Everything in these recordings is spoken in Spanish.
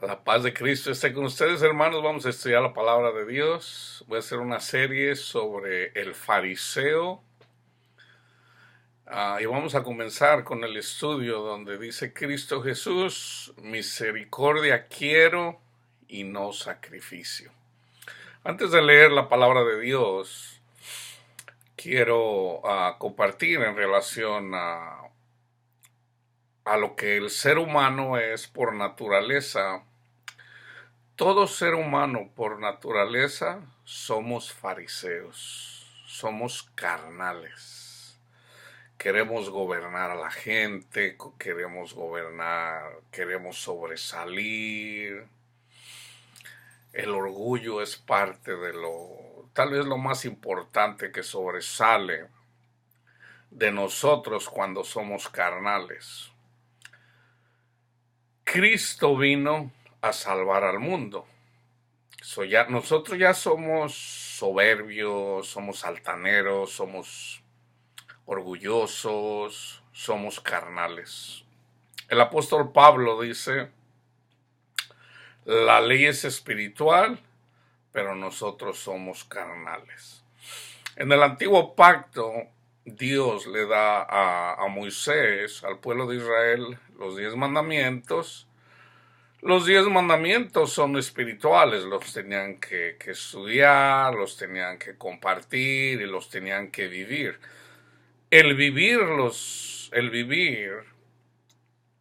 La paz de Cristo esté con ustedes, hermanos. Vamos a estudiar la palabra de Dios. Voy a hacer una serie sobre el fariseo. Y vamos a comenzar con el estudio donde dice Cristo Jesús, misericordia quiero y no sacrificio. Antes de leer la palabra de Dios, quiero compartir en relación a lo que el ser humano es por naturaleza. Todo ser humano por naturaleza somos fariseos, somos carnales. Queremos gobernar a la gente, queremos sobresalir. El orgullo es parte de tal vez lo más importante que sobresale de nosotros cuando somos carnales. Cristo vino a salvar al mundo. Nosotros ya somos soberbios, somos altaneros, somos orgullosos, somos carnales. El apóstol Pablo dice, la ley es espiritual, pero nosotros somos carnales. En el antiguo pacto, Dios le da a Moisés, al pueblo de Israel, los 10 mandamientos. Los 10 mandamientos son espirituales, los tenían que estudiar, los tenían que compartir y los tenían que vivir. El vivir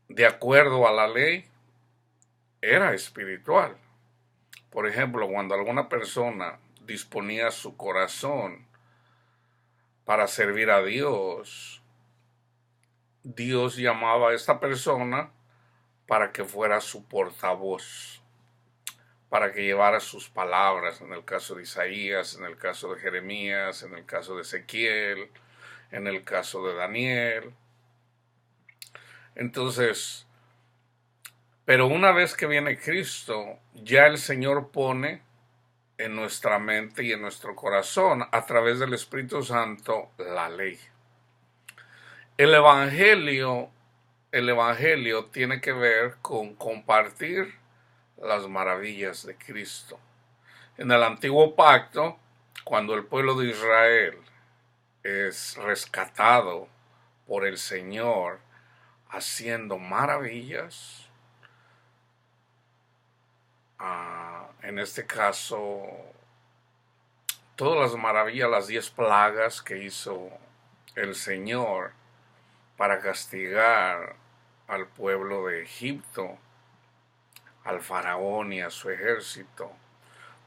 de acuerdo a la ley era espiritual. Por ejemplo, cuando alguna persona disponía su corazón para servir a Dios, Dios llamaba a esta persona para que fuera su portavoz, para que llevara sus palabras, en el caso de Isaías, en el caso de Jeremías, en el caso de Ezequiel, en el caso de Daniel. Entonces, pero una vez que viene Cristo, ya el Señor pone en nuestra mente y en nuestro corazón, a través del Espíritu Santo, la ley. El Evangelio tiene que ver con compartir las maravillas de Cristo. En el antiguo pacto, cuando el pueblo de Israel es rescatado por el Señor haciendo maravillas, en este caso, todas las maravillas, las 10 plagas que hizo el Señor para castigar al pueblo de Egipto, al faraón y a su ejército,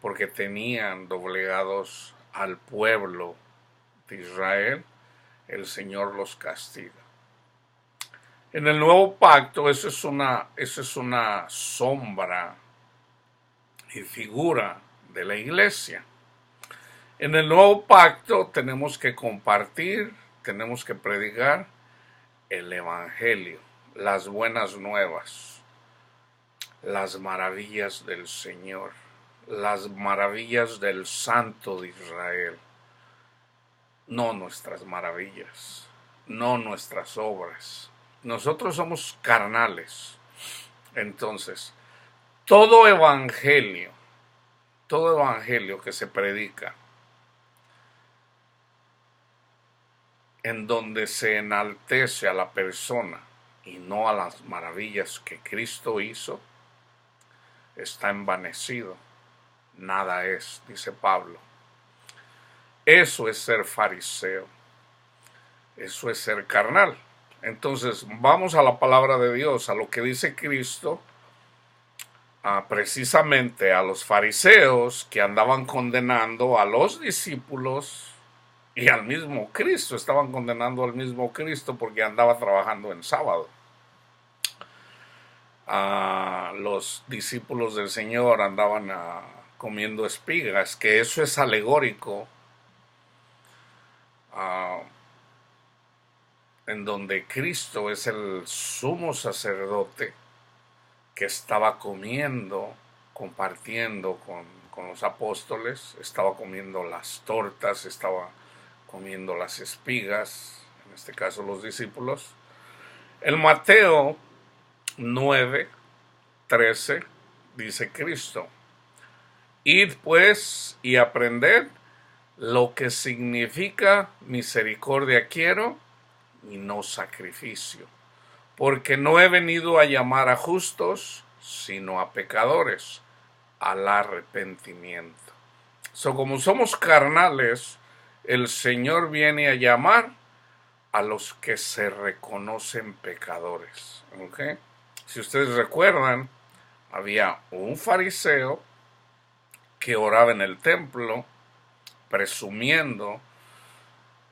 porque tenían doblegados al pueblo de Israel, el Señor los castiga. En el nuevo pacto, eso es una sombra y figura de la iglesia. En el nuevo pacto tenemos que compartir, tenemos que predicar el Evangelio, las buenas nuevas, las maravillas del Señor, las maravillas del Santo de Israel, no nuestras maravillas, no nuestras obras. Nosotros somos carnales. Entonces, todo evangelio que se predica, en donde se enaltece a la persona y no a las maravillas que Cristo hizo, está envanecido. Nada es, dice Pablo. Eso es ser fariseo. Eso es ser carnal. Entonces, vamos a la palabra de Dios, a lo que dice Cristo, precisamente a los fariseos que andaban condenando a los discípulos y al mismo Cristo. Estaban condenando al mismo Cristo porque andaba trabajando en sábado. Los discípulos del Señor andaban comiendo espigas, que eso es alegórico, en donde Cristo es el sumo sacerdote que estaba comiendo, compartiendo con los apóstoles, estaba comiendo las tortas, estaba comiendo las espigas, en este caso los discípulos. En Mateo 9, 13 dice Cristo. Id pues y aprended lo que significa misericordia quiero y no sacrificio, porque no he venido a llamar a justos, sino a pecadores, al arrepentimiento. Como somos carnales, el Señor viene a llamar a los que se reconocen pecadores. ¿Okay? Si ustedes recuerdan, había un fariseo que oraba en el templo, presumiendo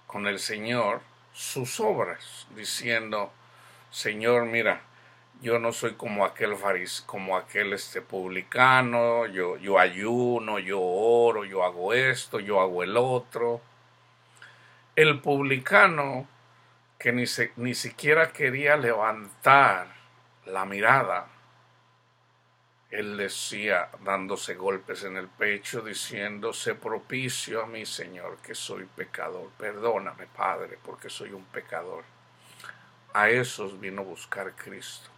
con el Señor sus obras, diciendo: Señor, mira, yo no soy como aquel publicano, yo ayuno, yo oro, yo hago esto, yo hago el otro. El publicano, que ni siquiera quería levantar la mirada, él decía, dándose golpes en el pecho, diciendo: sé propicio a mí, Señor, que soy pecador. Perdóname, Padre, porque soy un pecador. A esos vino a buscar Cristo.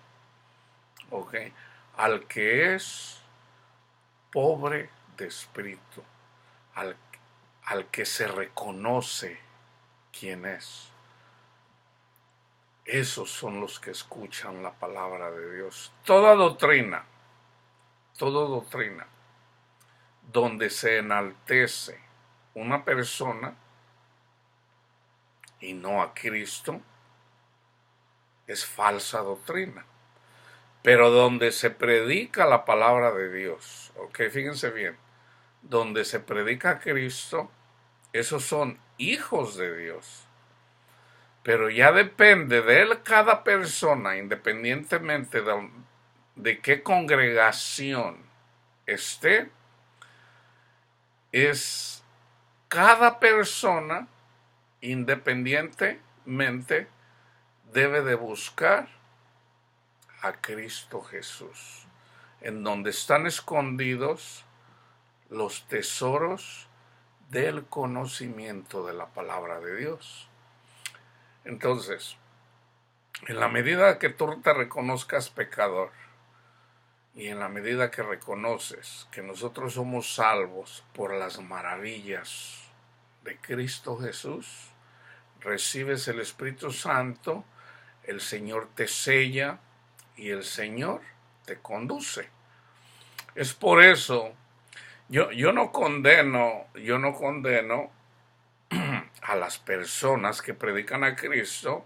¿Ok? Al que es pobre de espíritu, al que se reconoce quién es. Esos son los que escuchan la palabra de Dios. Toda doctrina donde se enaltece una persona y no a Cristo es falsa doctrina. Pero donde se predica la palabra de Dios, ok, fíjense bien, donde se predica a Cristo, esos son hijos de Dios. Pero ya depende de él, cada persona, independientemente de qué congregación esté, es cada persona independientemente debe de buscar a Cristo Jesús, en donde están escondidos los tesoros del conocimiento de la palabra de Dios. Entonces, en la medida que tú te reconozcas pecador y en la medida que reconoces que nosotros somos salvos por las maravillas de Cristo Jesús, recibes el Espíritu Santo, el Señor te sella y el Señor te conduce. Es por eso, yo no condeno a las personas que predican a Cristo,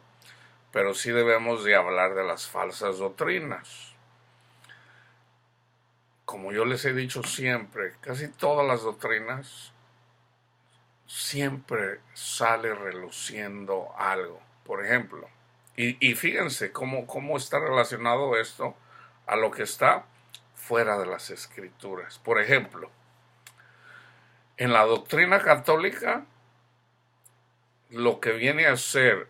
pero sí debemos de hablar de las falsas doctrinas. Como yo les he dicho siempre, casi todas las doctrinas siempre sale reluciendo algo. Por ejemplo, y fíjense cómo está relacionado esto a lo que está fuera de las Escrituras. Por ejemplo, en la doctrina católica, lo que viene a ser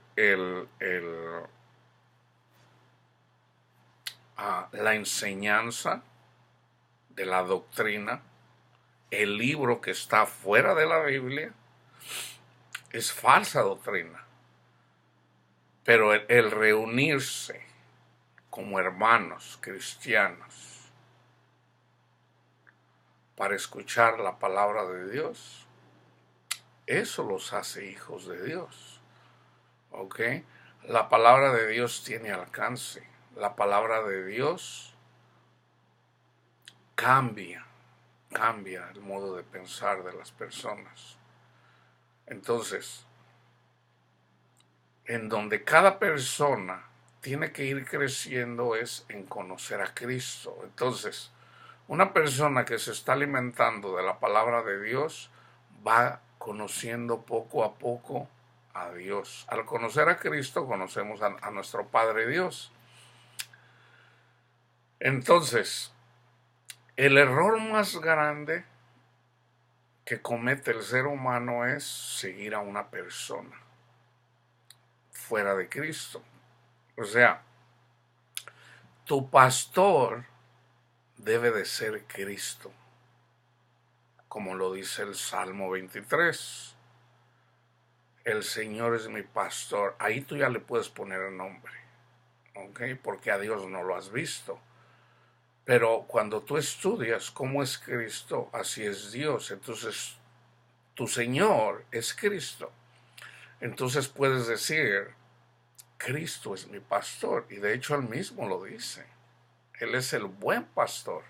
la enseñanza de la doctrina, el libro que está fuera de la Biblia, es falsa doctrina. Pero el reunirse como hermanos cristianos para escuchar la palabra de Dios, eso los hace hijos de Dios. ¿Ok? La palabra de Dios tiene alcance. La palabra de Dios cambia el modo de pensar de las personas. Entonces, en donde cada persona tiene que ir creciendo es en conocer a Cristo. Entonces, una persona que se está alimentando de la palabra de Dios va conociendo poco a poco a Dios. Al conocer a Cristo, conocemos a nuestro Padre Dios. Entonces, el error más grande que comete el ser humano es seguir a una persona fuera de Cristo. O sea, tu pastor debe de ser Cristo, como lo dice el Salmo 23. El Señor es mi pastor. Ahí tú ya le puedes poner el nombre, ¿ok? Porque a Dios no lo has visto. Pero cuando tú estudias cómo es Cristo, así es Dios. Entonces, tu Señor es Cristo. Entonces puedes decir, Cristo es mi pastor. Y de hecho él mismo lo dice. Él es el buen pastor.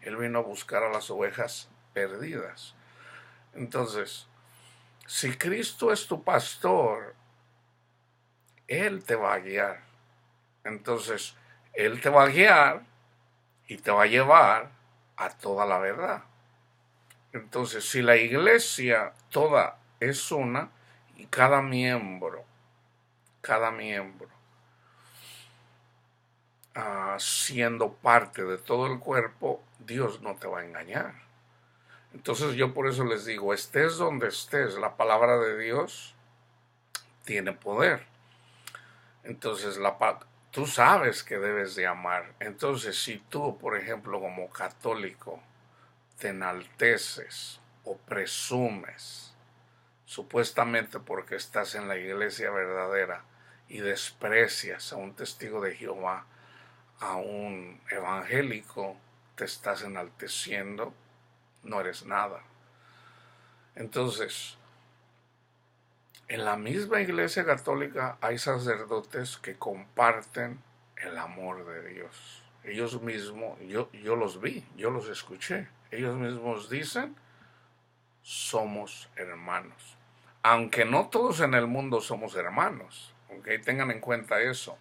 Él vino a buscar a las ovejas perdidas. Entonces, si Cristo es tu pastor, Él te va a guiar. Entonces, Él te va a guiar y te va a llevar a toda la verdad. Entonces, si la iglesia toda es una y cada miembro, siendo parte de todo el cuerpo, Dios no te va a engañar. Entonces yo por eso les digo, estés donde estés, la palabra de Dios tiene poder. Entonces tú sabes que debes de amar. Entonces si tú, por ejemplo, como católico, te enalteces o presumes, supuestamente porque estás en la iglesia verdadera y desprecias a un testigo de Jehová, a un evangélico, te estás enalteciendo, no eres nada. Entonces, en la misma iglesia católica hay sacerdotes que comparten el amor de Dios. Ellos mismos, yo los vi, yo los escuché. Ellos mismos dicen, somos hermanos. Aunque no todos en el mundo somos hermanos. ¿Okay? Tengan en cuenta eso.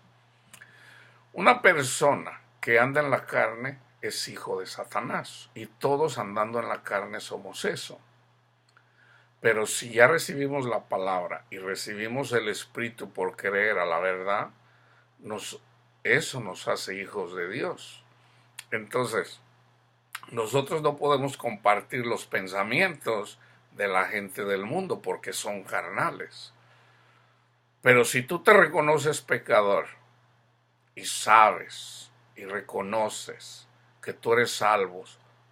Una persona que anda en la carne es hijo de Satanás. Y todos andando en la carne somos eso. Pero si ya recibimos la palabra y recibimos el Espíritu por creer a la verdad, eso nos hace hijos de Dios. Entonces, nosotros no podemos compartir los pensamientos de la gente del mundo porque son carnales. Pero si tú te reconoces pecador y sabes y reconoces que tú eres salvo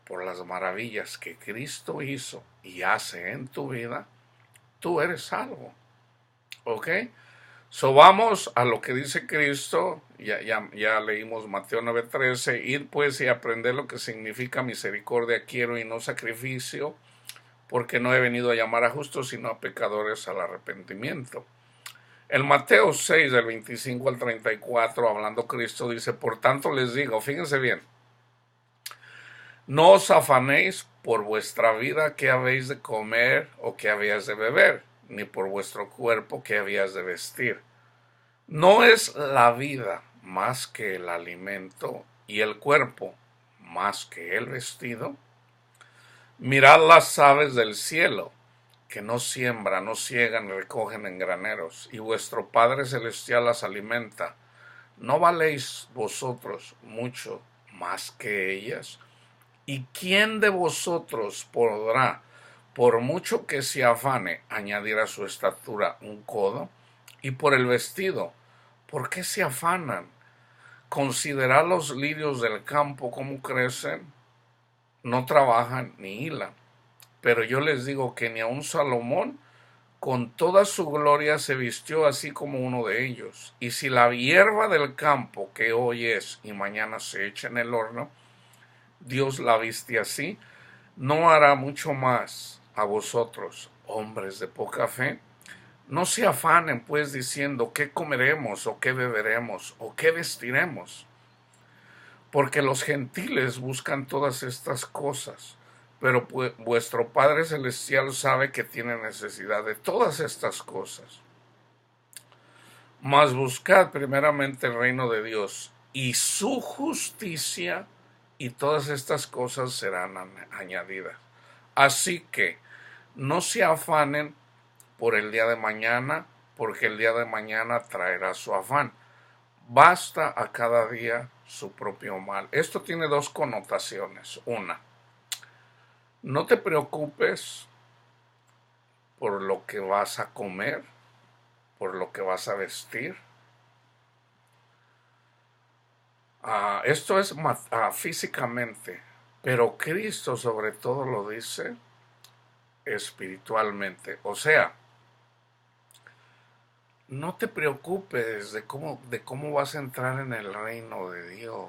por las maravillas que Cristo hizo y hace en tu vida, tú eres salvo. ¿Ok? So vamos a lo que dice Cristo. Ya leímos Mateo 9:13. Ir pues y aprender lo que significa misericordia quiero y no sacrificio, porque no he venido a llamar a justos sino a pecadores al arrepentimiento. En Mateo 6 del 25 al 34, hablando Cristo, dice, por tanto les digo, fíjense bien, no os afanéis por vuestra vida qué habéis de comer o qué habéis de beber, ni por vuestro cuerpo qué habéis de vestir. ¿No es la vida más que el alimento y el cuerpo más que el vestido? Mirad las aves del cielo, que no siembran, no ciegan ni recogen en graneros, y vuestro Padre Celestial las alimenta. ¿No valéis vosotros mucho más que ellas? ¿Y quién de vosotros podrá, por mucho que se afane, añadir a su estatura un codo? Y por el vestido, ¿por qué se afanan? Considerad los lirios del campo cómo crecen, no trabajan ni hilan. Pero yo les digo que ni aun Salomón con toda su gloria se vistió así como uno de ellos. Y si la hierba del campo, que hoy es y mañana se echa en el horno, Dios la viste así, ¿no hará mucho más a vosotros, hombres de poca fe? No se afanen pues diciendo qué comeremos o qué beberemos o qué vestiremos, porque los gentiles buscan todas estas cosas, pero vuestro Padre Celestial sabe que tiene necesidad de todas estas cosas. Mas buscad primeramente el reino de Dios y su justicia, y todas estas cosas serán añadidas. Así que no se afanen por el día de mañana, porque el día de mañana traerá su afán. Basta a cada día su propio mal. Esto tiene dos connotaciones. Una, no te preocupes por lo que vas a comer, por lo que vas a vestir. Esto es físicamente, pero Cristo sobre todo lo dice espiritualmente. O sea, no te preocupes de cómo vas a entrar en el reino de Dios.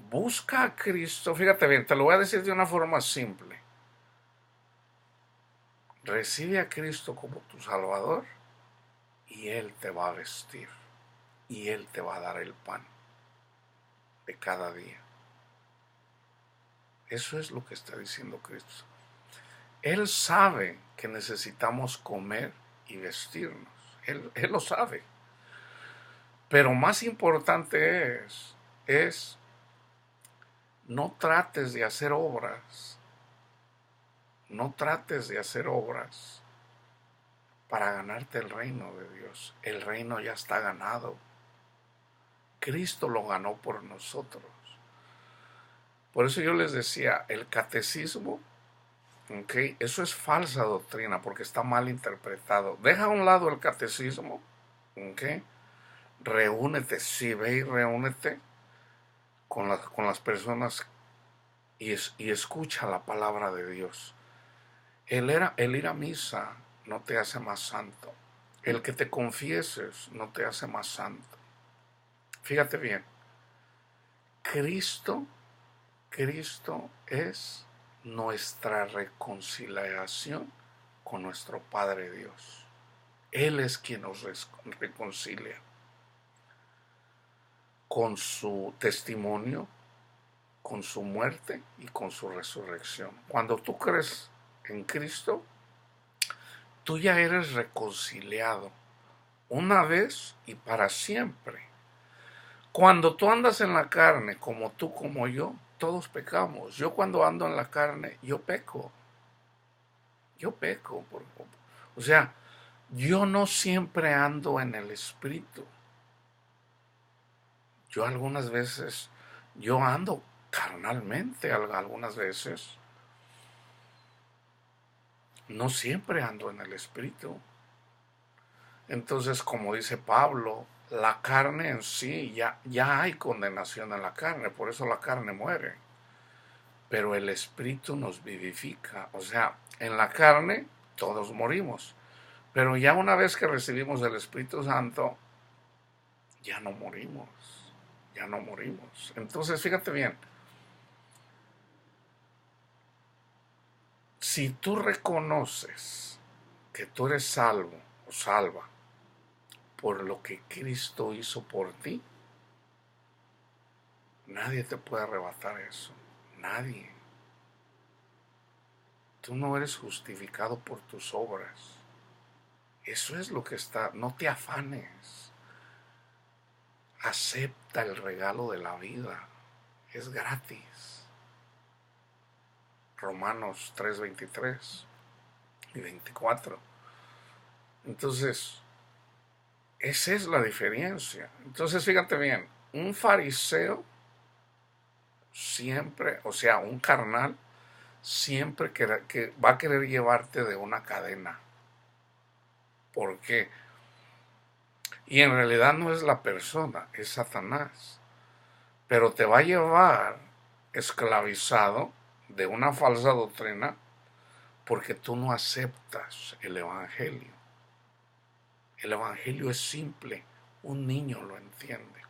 Busca a Cristo, fíjate bien, te lo voy a decir de una forma simple. Recibe a Cristo como tu Salvador y Él te va a vestir y Él te va a dar el pan de cada día. Eso es lo que está diciendo Cristo. Él sabe que necesitamos comer y vestirnos. Él lo sabe. Pero más importante es no trates de hacer obras. No trates de hacer obras para ganarte el reino de Dios. El reino ya está ganado. Cristo lo ganó por nosotros. Por eso yo les decía, el catecismo, ¿okay? Eso es falsa doctrina porque está mal interpretado. Deja a un lado el catecismo, ¿okay? Reúnete, sí, ve y reúnete con las personas y escucha la palabra de Dios. El ir a misa no te hace más santo. El que te confieses no te hace más santo. Fíjate bien, Cristo es nuestra reconciliación con nuestro Padre Dios. Él es quien nos reconcilia con su testimonio, con su muerte y con su resurrección. Cuando tú crees en Cristo, tú ya eres reconciliado una vez y para siempre. Cuando tú andas en la carne, como tú, como yo, todos pecamos. Yo cuando ando en la carne, yo peco. O sea, yo no siempre ando en el Espíritu. Yo algunas veces, yo ando carnalmente algunas veces. No siempre ando en el Espíritu. Entonces, como dice Pablo, la carne en sí, ya hay condenación en la carne, por eso la carne muere. Pero el Espíritu nos vivifica. O sea, en la carne todos morimos. Pero ya una vez que recibimos el Espíritu Santo, ya no morimos. Ya no morimos. Entonces, fíjate bien. Si tú reconoces que tú eres salvo o salva por lo que Cristo hizo por ti, nadie te puede arrebatar eso. Nadie. Tú no eres justificado por tus obras. Eso es lo que está. No te afanes. Acepta el regalo de la vida. Es gratis. Romanos 3:23 y 24. Entonces, esa es la diferencia. Entonces, fíjate bien, un fariseo siempre, o sea, un carnal, siempre que va a querer llevarte de una cadena. ¿Por qué? Y en realidad no es la persona, es Satanás. Pero te va a llevar esclavizado de una falsa doctrina porque tú no aceptas el Evangelio. El Evangelio es simple, un niño lo entiende.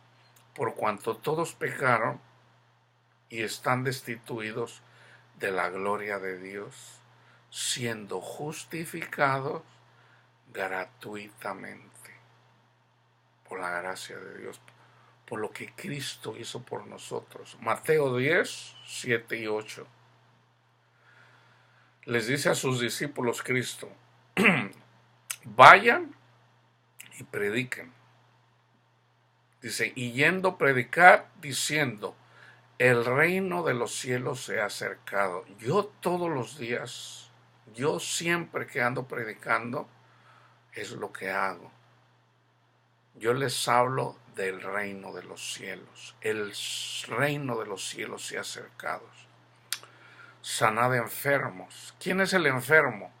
Por cuanto todos pecaron y están destituidos de la gloria de Dios, siendo justificados gratuitamente por la gracia de Dios, por lo que Cristo hizo por nosotros. Mateo 10, 7 y 8. Les dice a sus discípulos Cristo, vayan y prediquen. Dice, y yendo a predicar, diciendo, el reino de los cielos se ha acercado. Yo todos los días, yo siempre que ando predicando, es lo que hago. Yo les hablo del reino de los cielos. El reino de los cielos se ha acercado. Sanad enfermos. ¿Quién es el enfermo?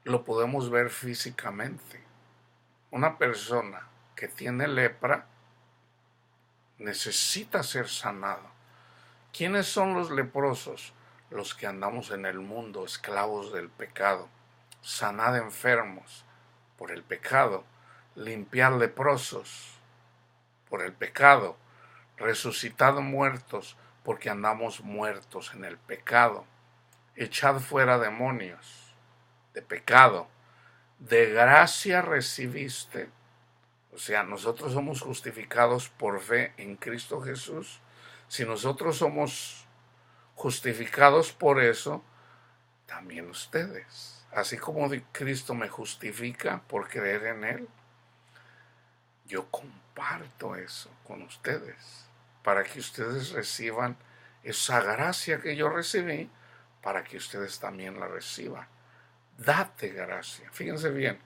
Lo podemos ver físicamente. Una persona que tiene lepra necesita ser sanado. ¿Quiénes son los leprosos? Los que andamos en el mundo, esclavos del pecado. Sanad enfermos por el pecado. Limpiar leprosos por el pecado, resucitad muertos, porque andamos muertos en el pecado, echad fuera demonios de pecado, de gracia recibiste. O sea, nosotros somos justificados por fe en Cristo Jesús. Si nosotros somos justificados por eso, también ustedes. Así como Cristo me justifica por creer en Él, yo comparto eso con ustedes, para que ustedes reciban esa gracia que yo recibí, para que ustedes también la reciban. Date gracia. Fíjense bien.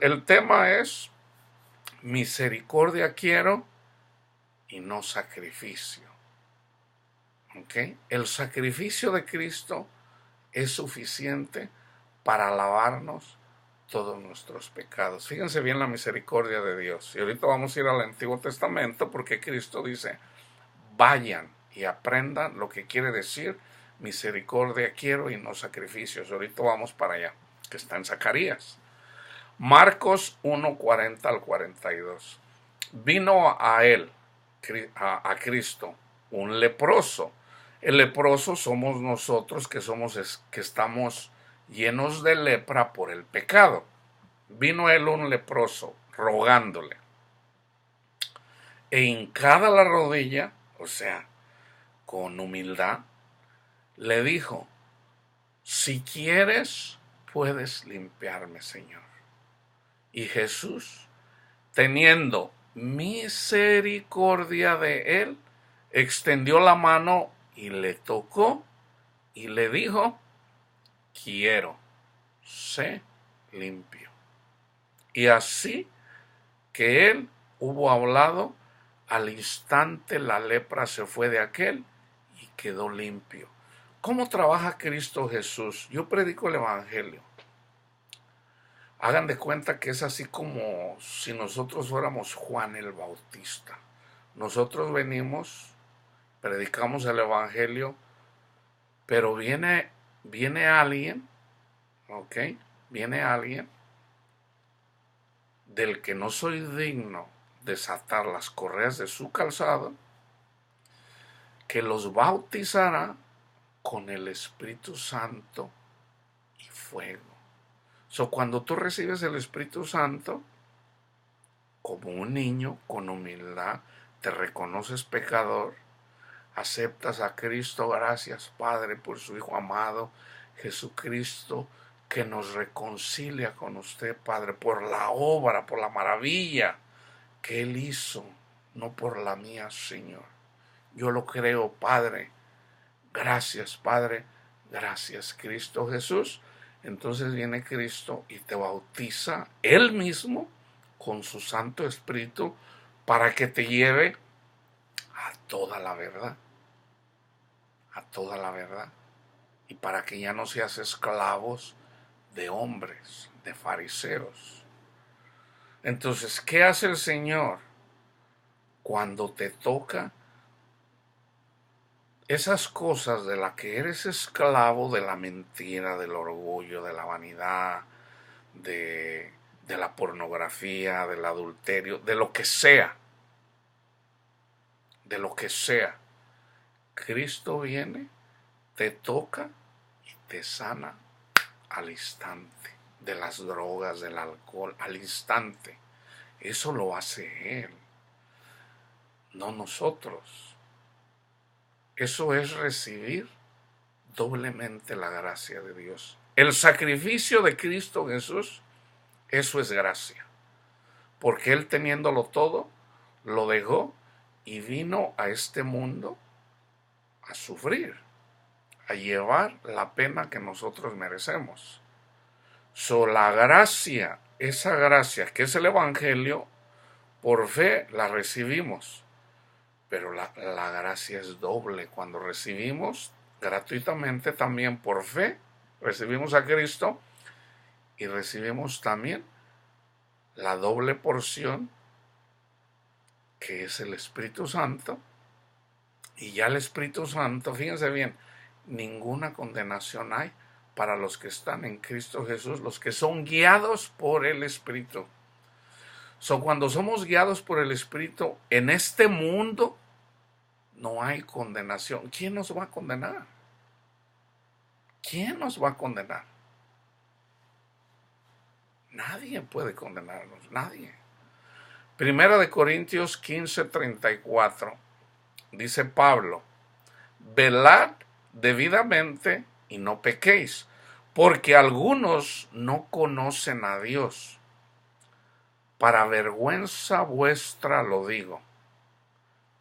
El tema es misericordia quiero y no sacrificio. ¿Okay? El sacrificio de Cristo es suficiente para lavarnos todos nuestros pecados. Fíjense bien la misericordia de Dios. Y ahorita vamos a ir al Antiguo Testamento porque Cristo dice, vayan y aprendan lo que quiere decir misericordia quiero y no sacrificios. Ahorita vamos para allá, que está en Zacarías. Marcos 1:40 al 42. Vino a él, a Cristo, un leproso. El leproso somos nosotros que estamos llenos de lepra por el pecado. Vino él un leproso rogándole. E hincada la rodilla, o sea, con humildad, le dijo, si quieres, puedes limpiarme, Señor. Y Jesús, teniendo misericordia de él, extendió la mano y le tocó y le dijo, quiero, sé limpio. Y así que él hubo hablado, al instante la lepra se fue de aquel y quedó limpio. ¿Cómo trabaja Cristo Jesús? Yo predico el Evangelio. Hagan de cuenta que es así como si nosotros fuéramos Juan el Bautista. Nosotros venimos, predicamos el Evangelio, pero viene alguien, ¿ok? Viene alguien del que no soy digno de desatar las correas de su calzado, que los bautizará con el Espíritu Santo y fuego. Cuando tú recibes el Espíritu Santo, como un niño, con humildad, te reconoces pecador, aceptas a Cristo, gracias Padre por su Hijo amado, Jesucristo, que nos reconcilia con usted, Padre, por la obra, por la maravilla que Él hizo, no por la mía, Señor. Yo lo creo, Padre. Gracias, Padre. Gracias, Cristo Jesús. Entonces viene Cristo y te bautiza Él mismo con su Santo Espíritu para que te lleve a toda la verdad. A toda la verdad. Y para que ya no seas esclavos de hombres, de fariseos. Entonces, ¿qué hace el Señor cuando te toca esas cosas de las que eres esclavo, de la mentira, del orgullo, de la vanidad, de la pornografía, del adulterio, de lo que sea? De lo que sea. Cristo viene, te toca y te sana al instante. De las drogas, del alcohol, al instante. Eso lo hace Él, no nosotros. Eso es recibir doblemente la gracia de Dios. El sacrificio de Cristo Jesús, eso es gracia. Porque Él teniéndolo todo, lo dejó y vino a este mundo a sufrir, a llevar la pena que nosotros merecemos. La gracia, esa gracia que es el Evangelio, por fe la recibimos. Pero la gracia es doble. Cuando recibimos gratuitamente también por fe, recibimos a Cristo y recibimos también la doble porción que es el Espíritu Santo. Y ya el Espíritu Santo, fíjense bien, ninguna condenación hay para los que están en Cristo Jesús, los que son guiados por el Espíritu. Cuando somos guiados por el Espíritu, en este mundo no hay condenación. ¿Quién nos va a condenar? ¿Quién nos va a condenar? Nadie puede condenarnos, nadie. Primera de Corintios 15:34 dice Pablo: velad debidamente y no pequéis, porque algunos no conocen a Dios. Para vergüenza vuestra lo digo,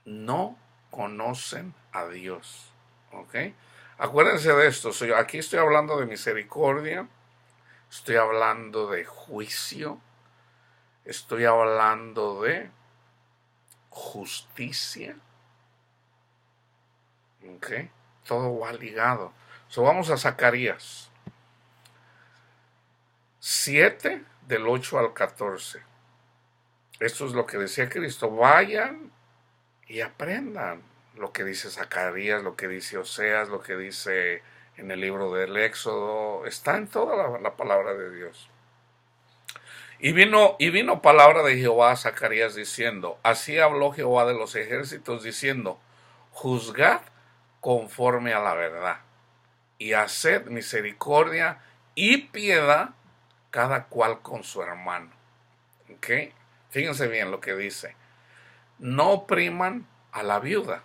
no conocen a Dios. ¿Ok? Acuérdense de esto. Aquí estoy hablando de misericordia, estoy hablando de juicio, estoy hablando de justicia. ¿Ok? Todo va ligado. Vamos a Zacarías 7, del 8 al 14. Esto es lo que decía Cristo. Vayan y aprendan lo que dice Zacarías, lo que dice Oseas, lo que dice en el libro del Éxodo. Está en toda la palabra de Dios. Y vino palabra de Jehová a Zacarías diciendo: así habló Jehová de los ejércitos diciendo: juzgad conforme a la verdad, y haced misericordia y piedad cada cual con su hermano. ¿Ok? Fíjense bien lo que dice. No opriman a la viuda,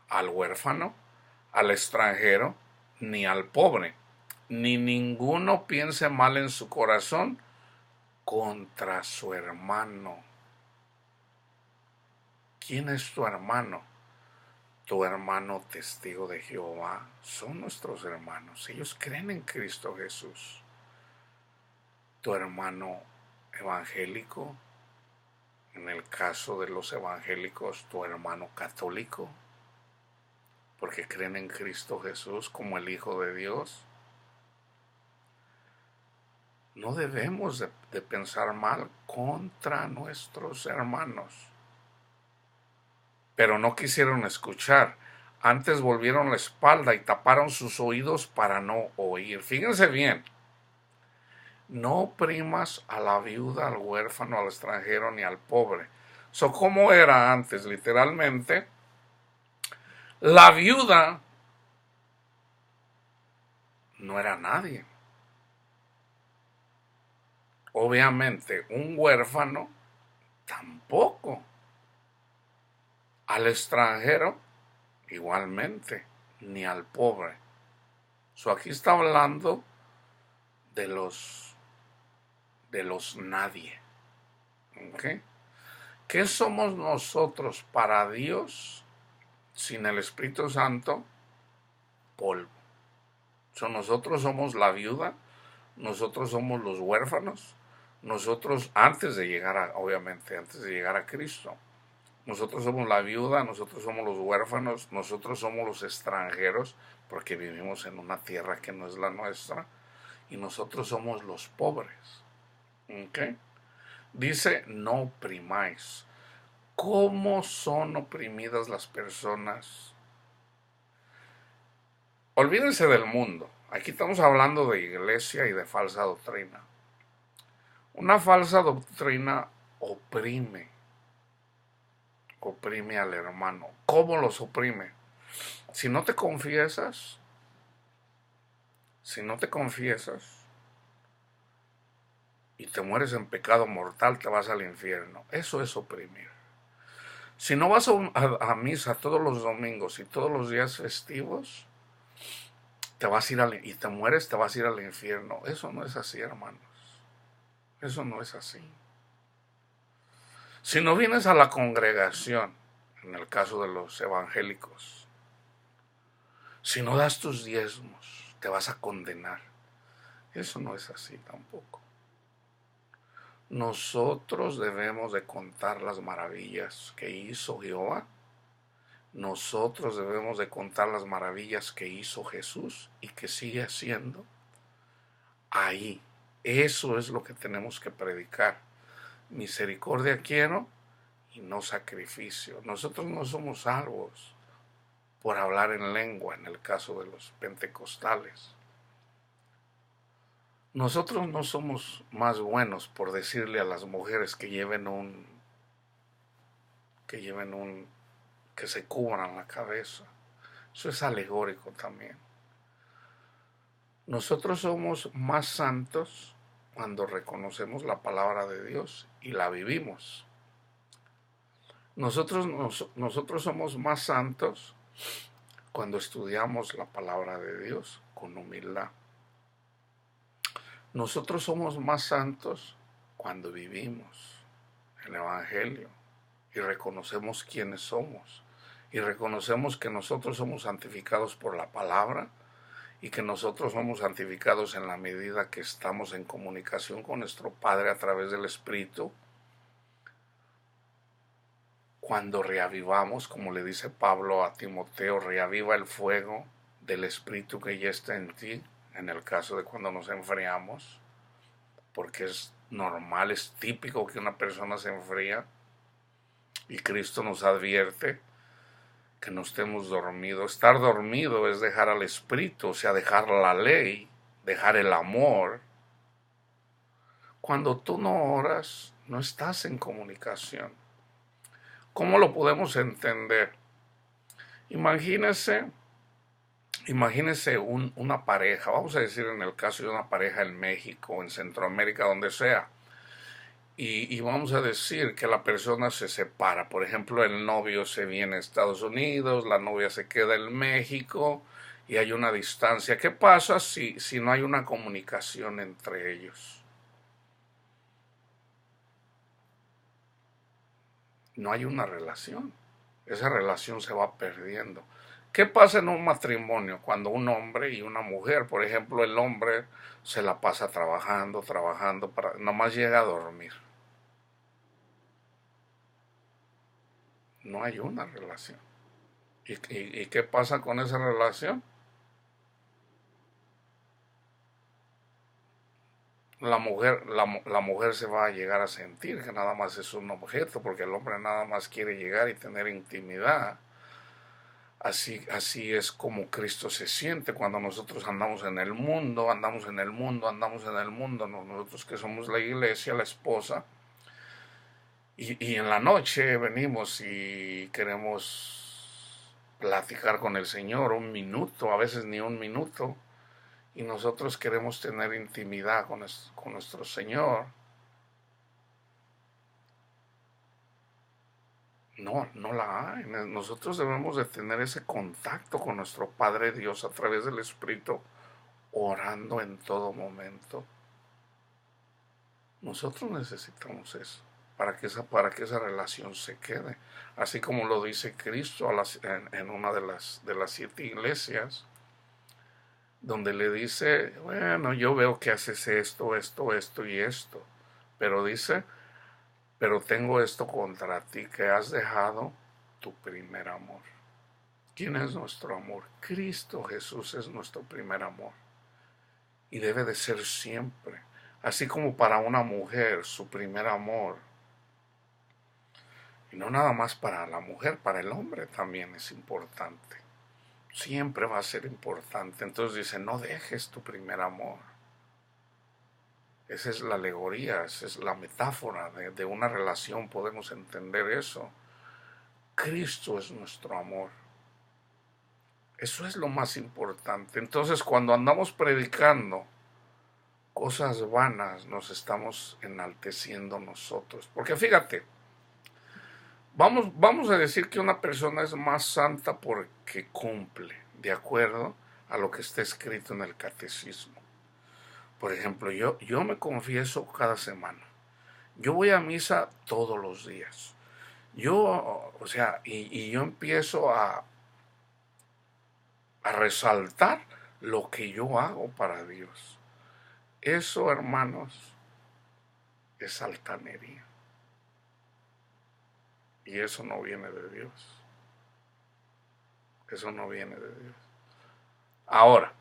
al huérfano, al extranjero, ni al pobre, ni ninguno piense mal en su corazón contra su hermano. ¿Quién es tu hermano? Tu hermano testigo de Jehová. Son nuestros hermanos. Ellos creen en Cristo Jesús. Tu hermano evangélico, en el caso de los evangélicos, tu hermano católico, porque creen en Cristo Jesús como el Hijo de Dios. No debemos de pensar mal contra nuestros hermanos. Pero no quisieron escuchar. Antes volvieron la espalda y taparon sus oídos para no oír. Fíjense bien. No oprimas a la viuda, al huérfano, al extranjero, ni al pobre. ¿Cómo era antes? Literalmente, la viuda no era nadie. Obviamente, un huérfano tampoco. Al extranjero, igualmente, ni al pobre. Aquí está hablando de los nadie. ¿Okay? ¿Qué somos nosotros para Dios sin el Espíritu Santo? Polvo. Nosotros somos la viuda, nosotros somos los huérfanos, nosotros antes de llegar a Cristo. Nosotros somos la viuda, nosotros somos los huérfanos, nosotros somos los extranjeros, porque vivimos en una tierra que no es la nuestra, y nosotros somos los pobres. ¿Okay? Dice: no oprimáis. ¿Cómo son oprimidas las personas? Olvídense del mundo. Aquí estamos hablando de iglesia y de falsa doctrina. Una falsa doctrina oprime al hermano. ¿Cómo los oprime? Si no te confiesas y te mueres en pecado mortal, te vas al infierno. Eso es oprimir. Si no vas a misa todos los domingos y todos los días festivos, te vas a ir y te mueres, te vas a ir al infierno. Eso no es así, hermanos. Eso no es así. Si no vienes a la congregación, en el caso de los evangélicos, si no das tus diezmos, te vas a condenar. Eso no es así tampoco. Nosotros debemos de contar las maravillas que hizo Jehová. Nosotros debemos de contar las maravillas que hizo Jesús y que sigue haciendo. Ahí, eso es lo que tenemos que predicar. Misericordia quiero y no sacrificio. Nosotros no somos salvos por hablar en lengua, en el caso de los pentecostales. Nosotros no somos más buenos por decirle a las mujeres que que se cubran la cabeza. Eso es alegórico también. Nosotros somos más santos cuando reconocemos la palabra de Dios y la vivimos. Nosotros somos más santos cuando estudiamos la palabra de Dios con humildad. Nosotros somos más santos cuando vivimos el Evangelio y reconocemos quiénes somos y reconocemos que nosotros somos santificados por la palabra y que nosotros somos santificados en la medida que estamos en comunicación con nuestro Padre a través del Espíritu. Cuando reavivamos, como le dice Pablo a Timoteo, reaviva el fuego del Espíritu que ya está en ti, en el caso de cuando nos enfriamos, porque es normal, es típico que una persona se enfría, y Cristo nos advierte que no estemos dormidos. Estar dormido es dejar al Espíritu, o sea, dejar la ley, dejar el amor. Cuando tú no oras, no estás en comunicación. ¿Cómo lo podemos entender? Imagínese una pareja, vamos a decir en el caso de una pareja en México, en Centroamérica, donde sea, y vamos a decir que la persona se separa. Por ejemplo, el novio se viene a Estados Unidos, la novia se queda en México y hay una distancia. ¿Qué pasa si no hay una comunicación entre ellos? No hay una relación. Esa relación se va perdiendo. ¿Qué pasa en un matrimonio cuando un hombre y una mujer, por ejemplo, el hombre se la pasa trabajando, nomás llega a dormir? No hay una relación. ¿Y qué pasa con esa relación? La mujer se va a llegar a sentir que nada más es un objeto, porque el hombre nada más quiere llegar y tener intimidad. Así es como Cristo se siente cuando nosotros andamos en el mundo, nosotros que somos la iglesia, la esposa, y en la noche venimos y queremos platicar con el Señor un minuto, a veces ni un minuto, y nosotros queremos tener intimidad con nuestro Señor. No la hay. Nosotros debemos de tener ese contacto con nuestro Padre Dios a través del Espíritu, orando en todo momento. Nosotros necesitamos eso para que esa relación se quede. Así como lo dice Cristo en una de las 7 iglesias, donde le dice, bueno, yo veo que haces esto, esto, esto y esto, pero dice, pero tengo esto contra ti, que has dejado tu primer amor. ¿Quién es nuestro amor? Cristo Jesús es nuestro primer amor. Y debe de ser siempre. Así como para una mujer su primer amor. Y no nada más para la mujer, para el hombre también es importante. Siempre va a ser importante. Entonces dice, no dejes tu primer amor. Esa es la alegoría, esa es la metáfora de una relación, podemos entender eso. Cristo es nuestro amor. Eso es lo más importante. Entonces, cuando andamos predicando cosas vanas, nos estamos enalteciendo nosotros. Porque fíjate, vamos a decir que una persona es más santa porque cumple, de acuerdo a lo que está escrito en el catecismo. Por ejemplo, yo me confieso cada semana. Yo voy a misa todos los días. O sea, y yo empiezo a resaltar lo que yo hago para Dios. Eso, hermanos, es altanería. Y eso no viene de Dios. Eso no viene de Dios. Ahora,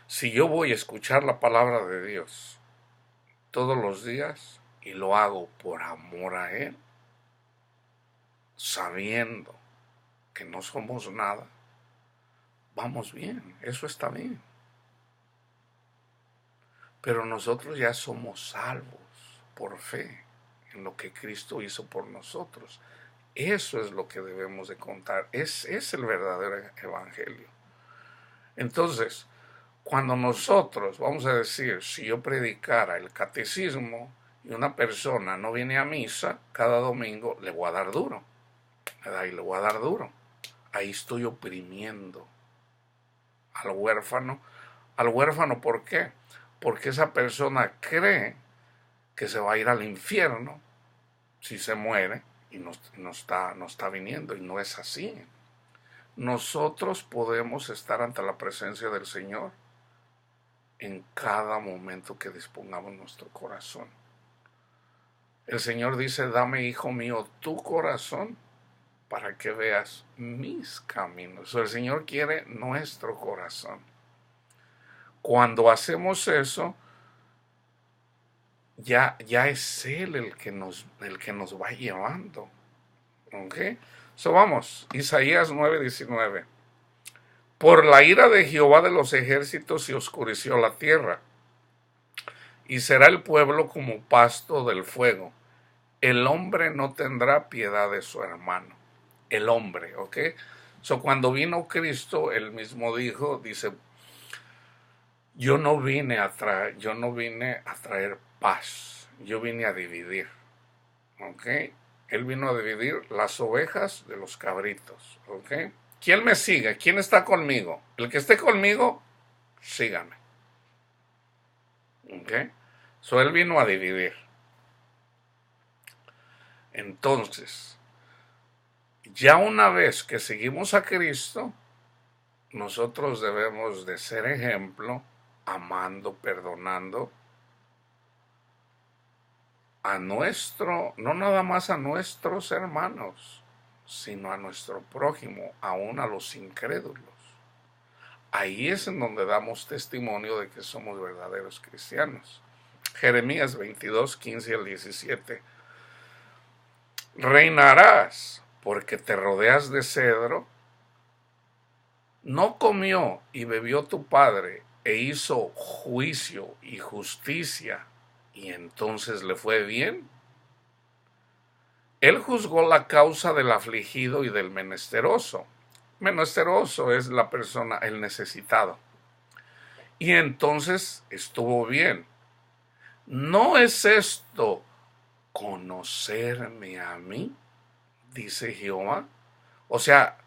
si yo voy a escuchar la palabra de Dios todos los días y lo hago por amor a Él, sabiendo que no somos nada, vamos bien, eso está bien. Pero nosotros ya somos salvos por fe en lo que Cristo hizo por nosotros. Eso es lo que debemos de contar. Es el verdadero evangelio. Entonces, cuando nosotros, vamos a decir, si yo predicara el catecismo y una persona no viene a misa cada domingo, le voy a dar duro. ¿Verdad? Y le voy a dar duro. Ahí estoy oprimiendo al huérfano. Al huérfano, ¿por qué? Porque esa persona cree que se va a ir al infierno si se muere y no está viniendo, y no es así. Nosotros podemos estar ante la presencia del Señor en cada momento que dispongamos nuestro corazón. El Señor dice: dame, hijo mío, tu corazón para que veas mis caminos. El Señor quiere nuestro corazón. Cuando hacemos eso, ya es Él el que nos va llevando. ¿Ok? So vamos, Isaías 9:19. Por la ira de Jehová de los ejércitos se oscureció la tierra, y será el pueblo como pasto del fuego. El hombre no tendrá piedad de su hermano. El hombre, ¿ok? So cuando vino Cristo, él mismo dice, yo no vine a traer paz, yo vine a dividir. ¿Ok? Él vino a dividir las ovejas de los cabritos. ¿Ok? ¿Quién me sigue? ¿Quién está conmigo? El que esté conmigo, sígame. ¿Ok? So él vino a dividir. Entonces, ya una vez que seguimos a Cristo, nosotros debemos de ser ejemplo, amando, perdonando no nada más a nuestros hermanos, sino a nuestro prójimo, aún a los incrédulos. Ahí es en donde damos testimonio de que somos verdaderos cristianos. Jeremías 22:15-17. Reinarás porque te rodeas de cedro. No comió y bebió tu padre e hizo juicio y justicia, y entonces le fue bien. Él juzgó la causa del afligido y del menesteroso. Menesteroso es la persona, el necesitado. Y entonces estuvo bien. ¿No es esto conocerme a mí? Dice Jehová. O sea,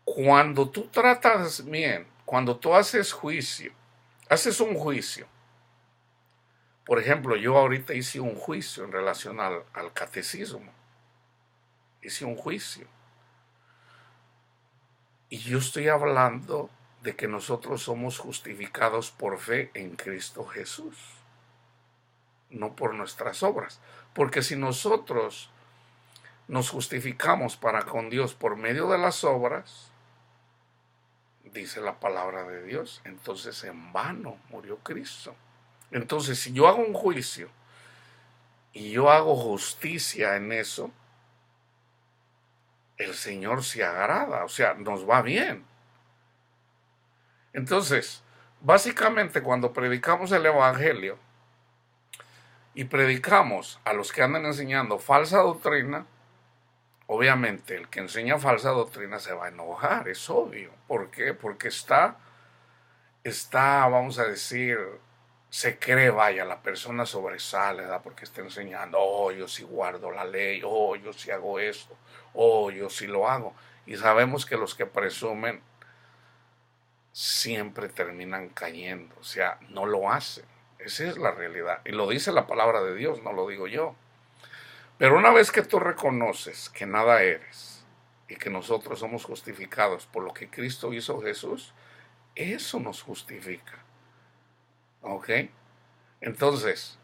cuando tú tratas bien, cuando tú haces un juicio. Por ejemplo, yo ahorita hice un juicio en relación al catecismo. Hice un juicio. Y yo estoy hablando de que nosotros somos justificados por fe en Cristo Jesús, no por nuestras obras. Porque si nosotros nos justificamos para con Dios por medio de las obras, dice la palabra de Dios, entonces en vano murió Cristo. Entonces, si yo hago un juicio y yo hago justicia en eso, el Señor se agrada, o sea, nos va bien. Entonces, básicamente cuando predicamos el evangelio y predicamos a los que andan enseñando falsa doctrina, obviamente el que enseña falsa doctrina se va a enojar, es obvio. ¿Por qué? Porque está, vamos a decir, se cree, vaya, la persona sobresale, ¿verdad? Porque está enseñando, oh, yo sí guardo la ley, oh, yo sí hago esto, oh, yo sí lo hago. Y sabemos que los que presumen siempre terminan cayendo, o sea, no lo hacen. Esa es la realidad. Y lo dice la palabra de Dios, no lo digo yo. Pero una vez que tú reconoces que nada eres y que nosotros somos justificados por lo que Cristo hizo Jesús, eso nos justifica. ¿Ok? Entonces,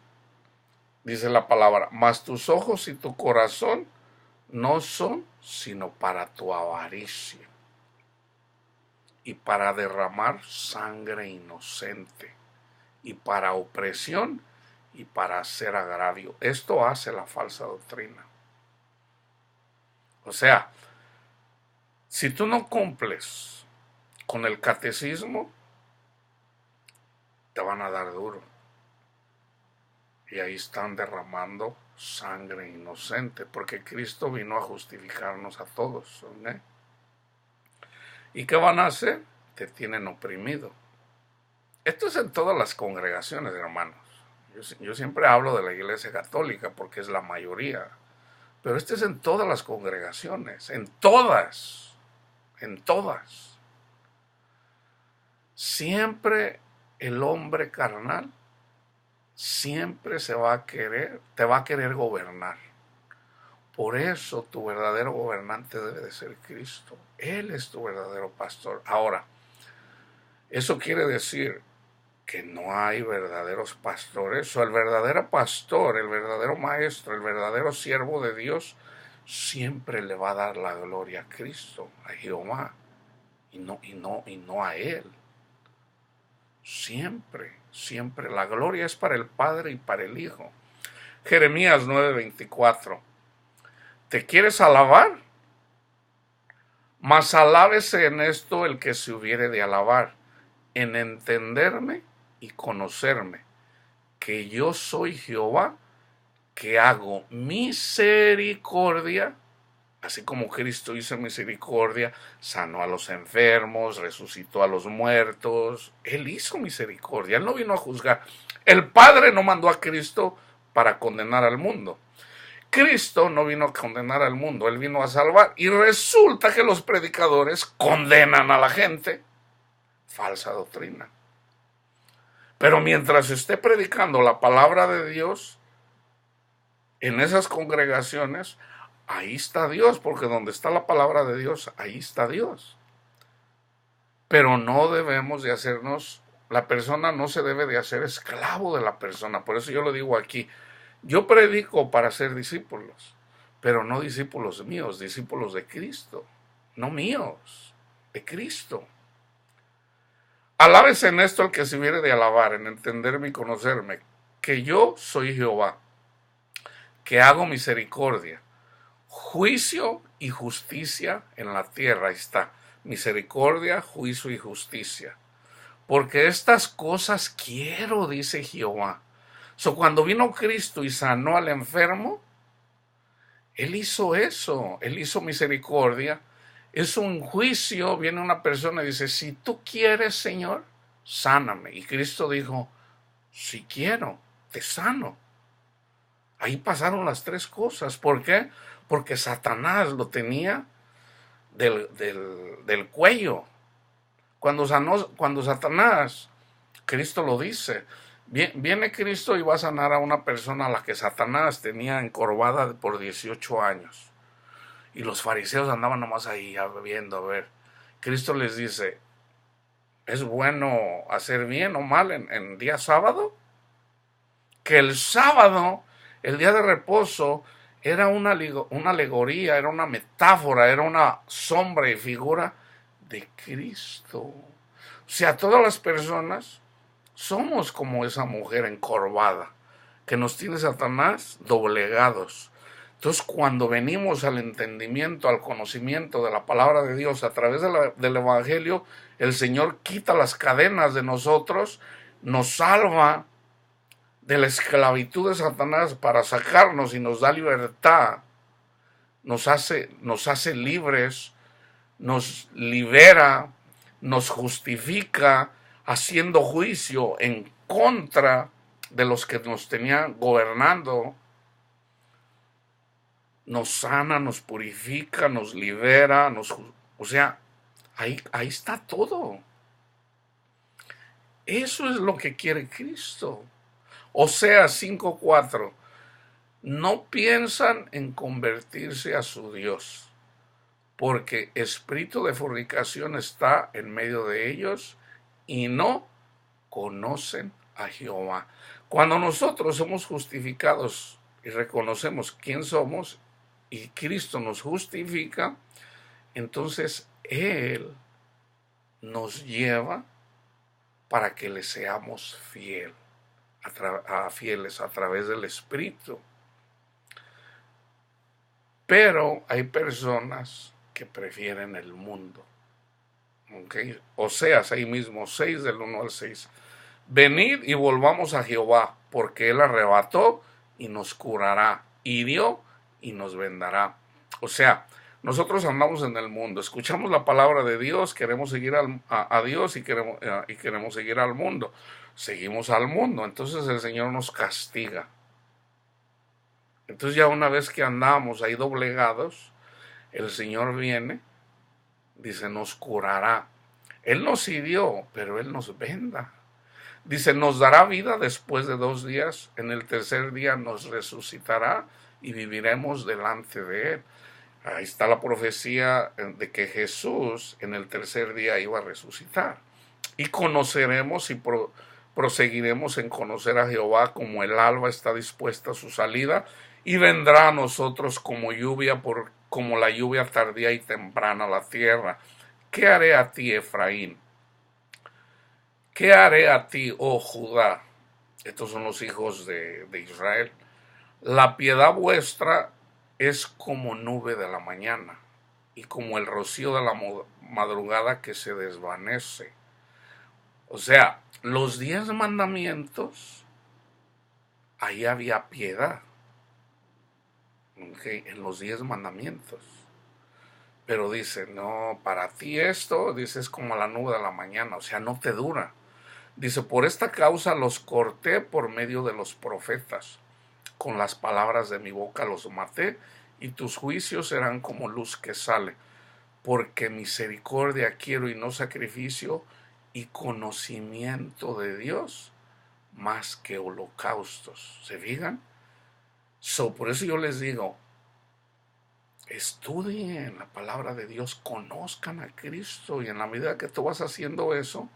dice la palabra, mas tus ojos y tu corazón no son sino para tu avaricia y para derramar sangre inocente y para opresión y para hacer agravio. Esto hace la falsa doctrina. O sea, si tú no cumples con el catecismo, te van a dar duro. y ahí están derramando sangre inocente, porque Cristo vino a justificarnos a todos, ¿ok? ¿Y qué van a hacer? Te tienen oprimido. Esto es en todas las congregaciones, hermanos. Yo siempre hablo de la Iglesia Católica porque es la mayoría, pero esto es en todas las congregaciones, en todas, en todas. Siempre el hombre carnal siempre te va a querer gobernar. Por eso tu verdadero gobernante debe de ser Cristo. Él es tu verdadero pastor. Ahora, eso quiere decir que no hay verdaderos pastores, o el verdadero pastor, el verdadero maestro, el verdadero siervo de Dios, siempre le va a dar la gloria a Cristo, a Jehová, y no a Él. Siempre, siempre. La gloria es para el Padre y para el Hijo. Jeremías 9:24. ¿Te quieres alabar? Mas alábese en esto el que se hubiere de alabar, en entenderme y conocerme, que yo soy Jehová, que hago misericordia, así como Cristo hizo misericordia, sanó a los enfermos, resucitó a los muertos. Él hizo misericordia, Él no vino a juzgar. El Padre no mandó a Cristo para condenar al mundo. Cristo no vino a condenar al mundo, Él vino a salvar. Y resulta que los predicadores condenan a la gente. Falsa doctrina. Pero mientras esté predicando la palabra de Dios en esas congregaciones, ahí está Dios, porque donde está la palabra de Dios, ahí está Dios. Pero no debemos de hacernos, la persona no se debe de hacer esclavo de la persona. Por eso yo lo digo aquí, yo predico para ser discípulos, pero no discípulos míos, discípulos de Cristo, no míos, de Cristo. Alábese en esto el que se hubiere de alabar, en entenderme y conocerme, que yo soy Jehová, que hago misericordia, juicio y justicia en la tierra. Ahí está, misericordia, juicio y justicia. Porque estas cosas quiero, dice Jehová. Cuando vino Cristo y sanó al enfermo, Él hizo eso, Él hizo misericordia. Es un juicio, viene una persona y dice, si tú quieres, Señor, sáname. Y Cristo dijo, si quiero, te sano. Ahí pasaron las tres cosas. ¿Por qué? Porque Satanás lo tenía del cuello. Cuando Satanás, Cristo lo dice, viene Cristo y va a sanar a una persona a la que Satanás tenía encorvada por 18 años. Y los fariseos andaban nomás ahí viendo, a ver. Cristo les dice, ¿es bueno hacer bien o mal en día sábado? Que el sábado, el día de reposo, era una alegoría, era una metáfora, era una sombra y figura de Cristo. O sea, todas las personas somos como esa mujer encorvada, que nos tiene Satanás doblegados. Entonces, cuando venimos al entendimiento, al conocimiento de la palabra de Dios a través del Evangelio, el Señor quita las cadenas de nosotros, nos salva de la esclavitud de Satanás para sacarnos y nos da libertad, nos hace libres, nos libera, nos justifica, haciendo juicio en contra de los que nos tenían gobernando. Nos sana, nos purifica, nos libera, o sea, ahí está todo. Eso es lo que quiere Cristo. Oseas 5:4. No piensan en convertirse a su Dios, porque espíritu de fornicación está en medio de ellos y no conocen a Jehová. Cuando nosotros somos justificados y reconocemos quién somos y Cristo nos justifica, entonces Él nos lleva para que le seamos fieles a través del Espíritu. Pero hay personas que prefieren el mundo. Oseas ahí mismo, 6 del 1 al 6. Venid y volvamos a Jehová, porque Él arrebató y nos curará, hirió y nos vendará. O sea, nosotros andamos en el mundo, escuchamos la palabra de Dios, queremos seguir a Dios y queremos seguir al mundo. Seguimos al mundo, entonces el Señor nos castiga. Entonces ya una vez que andamos ahí doblegados, el Señor viene, dice, nos curará. Él nos hirió, pero Él nos venda. Dice, nos dará vida después de 2 días, en el tercer día nos resucitará y viviremos delante de Él. Ahí está la profecía de que Jesús en el tercer día iba a resucitar. Y conoceremos y proseguiremos en conocer a Jehová como el alba está dispuesta a su salida, y vendrá a nosotros como lluvia, como la lluvia tardía y temprana a la tierra. ¿Qué haré a ti, Efraín? ¿Qué haré a ti, oh Judá? Estos son los hijos de Israel. La piedad vuestra es como nube de la mañana y como el rocío de la madrugada que se desvanece. O sea, los 10 mandamientos, ahí había piedad, ¿okay? En los 10 mandamientos. Pero dice, no, para ti esto, dice, es como la nube de la mañana, o sea, no te dura. Dice, por esta causa los corté por medio de los profetas, con las palabras de mi boca los maté, y tus juicios serán como luz que sale, porque misericordia quiero y no sacrificio, y conocimiento de Dios más que holocaustos. ¿Se fijan? Por eso yo les digo, estudien la palabra de Dios, conozcan a Cristo, y en la medida que tú vas haciendo eso,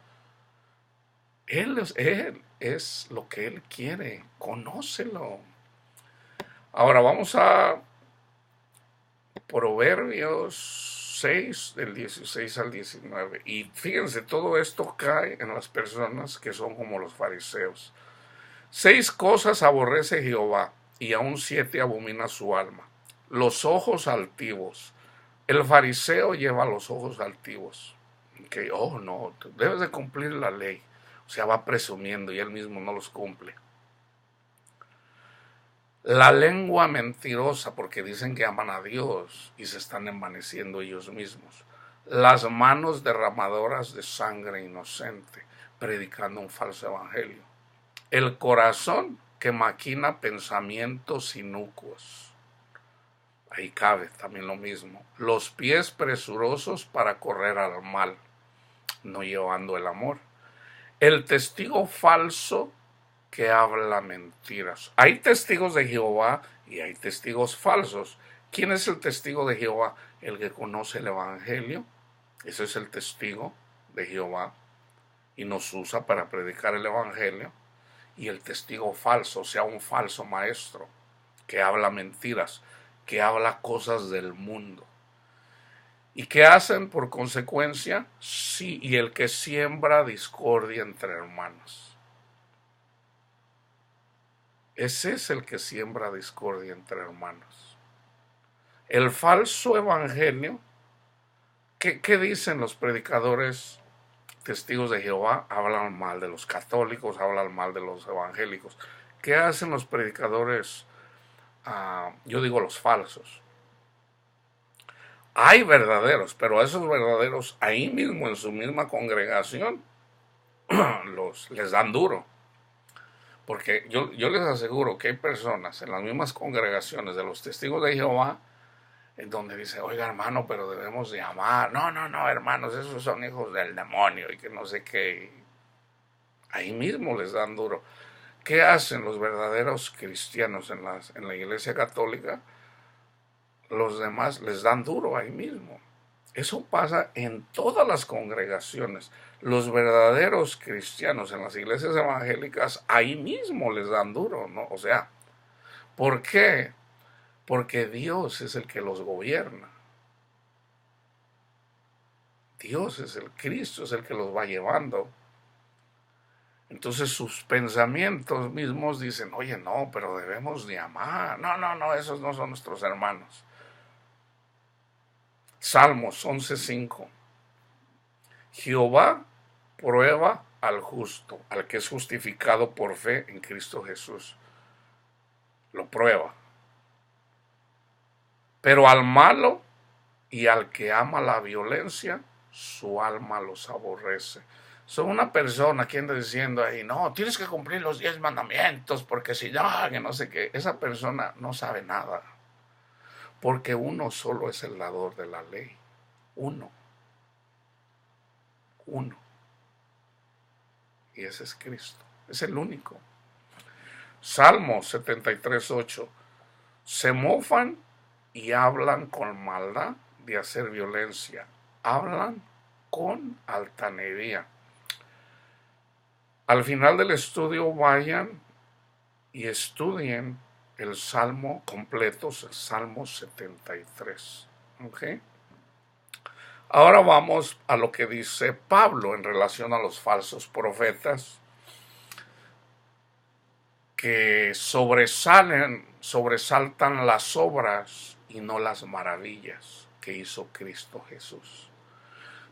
Él es lo que Él quiere, conócelo. Ahora vamos a Proverbios 6, del 16 al 19. Y fíjense, todo esto cae en las personas que son como los fariseos. 6 cosas aborrece Jehová, y aún 7 abomina su alma. Los ojos altivos. El fariseo lleva los ojos altivos. Que, oh no, debes de cumplir la ley. O sea, va presumiendo y él mismo no los cumple. La lengua mentirosa, porque dicen que aman a Dios y se están envaneciendo ellos mismos. Las manos derramadoras de sangre inocente, predicando un falso evangelio. El corazón que maquina pensamientos inicuos. Ahí cabe también lo mismo. Los pies presurosos para correr al mal, no llevando el amor. El testigo falso que habla mentiras. Hay testigos de Jehová y hay testigos falsos. ¿Quién es el testigo de Jehová? El que conoce el evangelio. Ese es el testigo de Jehová y nos usa para predicar el evangelio. Y el testigo falso, o sea, un falso maestro que habla mentiras, que habla cosas del mundo. ¿Y qué hacen por consecuencia? Sí, y el que siembra discordia entre hermanos. Ese es el que siembra discordia entre hermanos. El falso evangelio, ¿qué dicen los predicadores testigos de Jehová? Hablan mal de los católicos, hablan mal de los evangélicos. ¿Qué hacen los predicadores? Yo digo los falsos. Hay verdaderos, pero a esos verdaderos ahí mismo en su misma congregación les dan duro. Porque yo les aseguro que hay personas en las mismas congregaciones de los testigos de Jehová en donde dice, oiga hermano, pero debemos de amar. No, hermanos, esos son hijos del demonio y que no sé qué. Ahí mismo les dan duro. ¿Qué hacen los verdaderos cristianos en la iglesia católica? Los demás les dan duro ahí mismo. Eso pasa en todas las congregaciones. Los verdaderos cristianos en las iglesias evangélicas ahí mismo les dan duro, ¿no? O sea, ¿por qué? Porque Dios es el que los gobierna. Dios es Cristo es el que los va llevando. Entonces sus pensamientos mismos dicen, oye, no, pero debemos de amar. No, esos no son nuestros hermanos. Salmos 11:5. Jehová prueba al justo, al que es justificado por fe en Cristo Jesús. Lo prueba. Pero al malo y al que ama la violencia, su alma los aborrece. Son una persona que anda diciendo ahí, no, tienes que cumplir los 10 mandamientos, porque si no, que no sé qué. Esa persona no sabe nada. Porque uno solo es el dador de la ley. Uno. Y ese es Cristo. Es el único. Salmo 73:8. Se mofan y hablan con maldad de hacer violencia. Hablan con altanería. Al final del estudio vayan y estudien el Salmo completo, Salmo 73. ¿Ok? Ahora vamos a lo que dice Pablo en relación a los falsos profetas que sobresaltan las obras y no las maravillas que hizo Cristo Jesús.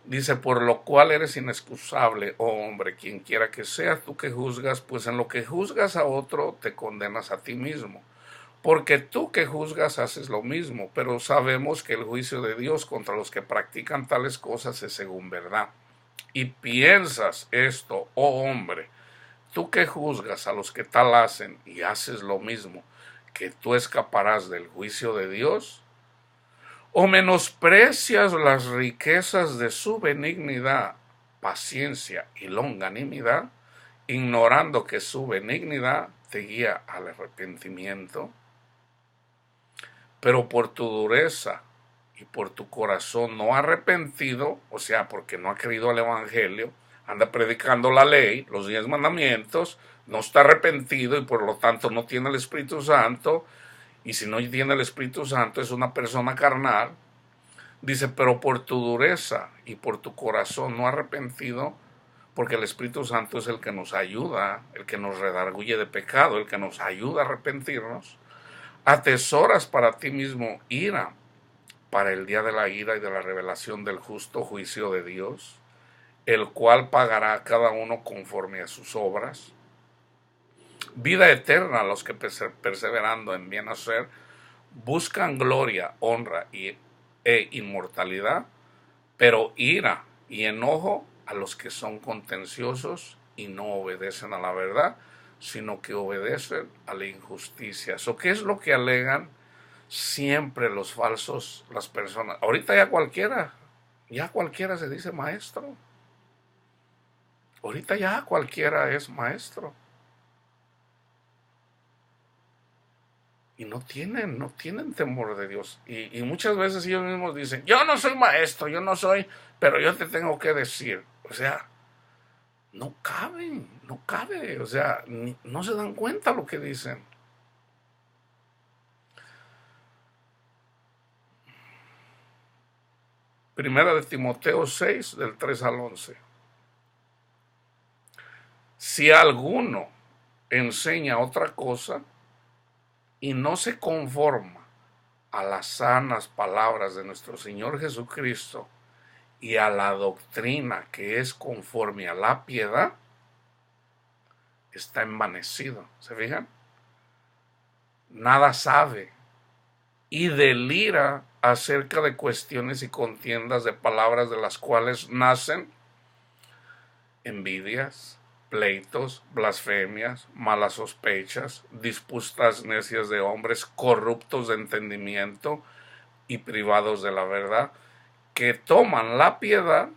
Dice, por lo cual eres inexcusable, oh hombre, quien quiera que seas tú que juzgas, pues en lo que juzgas a otro te condenas a ti mismo. Porque tú que juzgas haces lo mismo, pero sabemos que el juicio de Dios contra los que practican tales cosas es según verdad. Y piensas esto, oh hombre, tú que juzgas a los que tal hacen y haces lo mismo, que tú escaparás del juicio de Dios, o menosprecias las riquezas de su benignidad, paciencia y longanimidad, ignorando que su benignidad te guía al arrepentimiento. Pero por tu dureza y por tu corazón no arrepentido, o sea, porque no ha creído al Evangelio, anda predicando la ley, los 10 mandamientos, no está arrepentido y por lo tanto no tiene el Espíritu Santo, y si no tiene el Espíritu Santo es una persona carnal. Dice, pero por tu dureza y por tu corazón no arrepentido, porque el Espíritu Santo es el que nos ayuda, el que nos redarguye de pecado, el que nos ayuda a arrepentirnos, atesoras para ti mismo ira para el día de la ira y de la revelación del justo juicio de Dios, el cual pagará a cada uno conforme a sus obras. Vida eterna a los que perseverando en bien hacer buscan gloria, honra e inmortalidad, pero ira y enojo a los que son contenciosos y no obedecen a la verdad, sino que obedecen a la injusticia. ¿Qué es lo que alegan siempre los falsos, las personas? Ahorita ya cualquiera se dice maestro. Ahorita ya cualquiera es maestro. Y no tienen temor de Dios. Y muchas veces ellos mismos dicen, yo no soy maestro, yo no soy, pero yo te tengo que decir. O sea, no cabe. O sea, no se dan cuenta lo que dicen. Primera de Timoteo 6, del 3 al 11. Si alguno enseña otra cosa y no se conforma a las sanas palabras de nuestro Señor Jesucristo y a la doctrina que es conforme a la piedad, está envanecido. ¿Se fijan? Nada sabe y delira acerca de cuestiones y contiendas de palabras de las cuales nacen envidias, pleitos, blasfemias, malas sospechas, disputas necias de hombres corruptos de entendimiento y privados de la verdad, que toman la piedad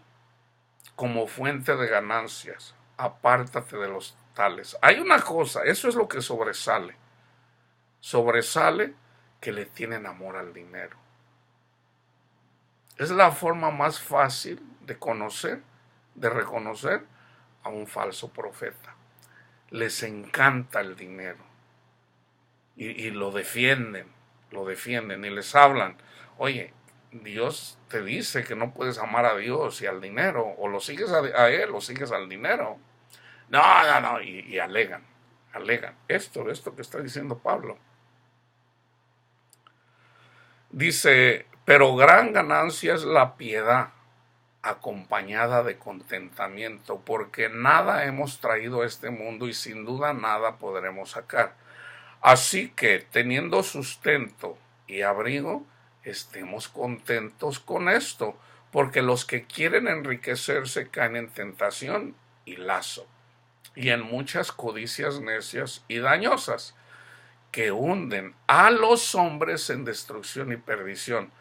como fuente de ganancias. Apártate de los tales. Hay una cosa, eso es lo que sobresale. Sobresale que le tienen amor al dinero. Es la forma más fácil de conocer, de reconocer a un falso profeta. Les encanta el dinero y lo defienden y les hablan. Oye, Dios te dice que no puedes amar a Dios y al dinero, o lo sigues a Él o sigues al dinero. No, y alegan esto que está diciendo Pablo. Dice, pero gran ganancia es la piedad acompañada de contentamiento, porque nada hemos traído a este mundo y sin duda nada podremos sacar. Así que, teniendo sustento y abrigo, estemos contentos con esto, porque los que quieren enriquecerse caen en tentación y lazo, y en muchas codicias necias y dañosas, que hunden a los hombres en destrucción y perdición,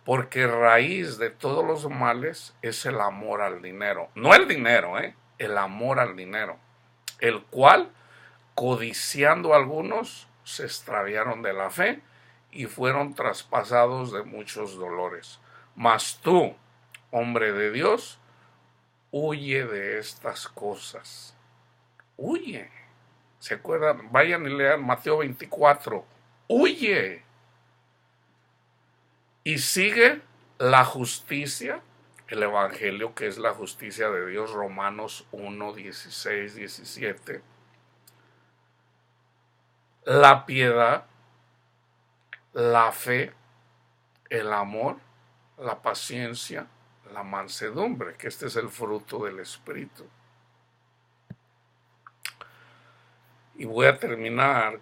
porque raíz de todos los males es el amor al dinero. No el dinero, el amor al dinero, el cual, codiciando algunos, se extraviaron de la fe y fueron traspasados de muchos dolores. Mas tú, hombre de Dios, huye de estas cosas. Huye. ¿Se acuerdan? Vayan y lean Mateo 24. Huye. Y sigue la justicia, el evangelio, que es la justicia de Dios, Romanos 1, 16, 17. La piedad, la fe, el amor, la paciencia, la mansedumbre, que este es el fruto del Espíritu. Y voy a terminar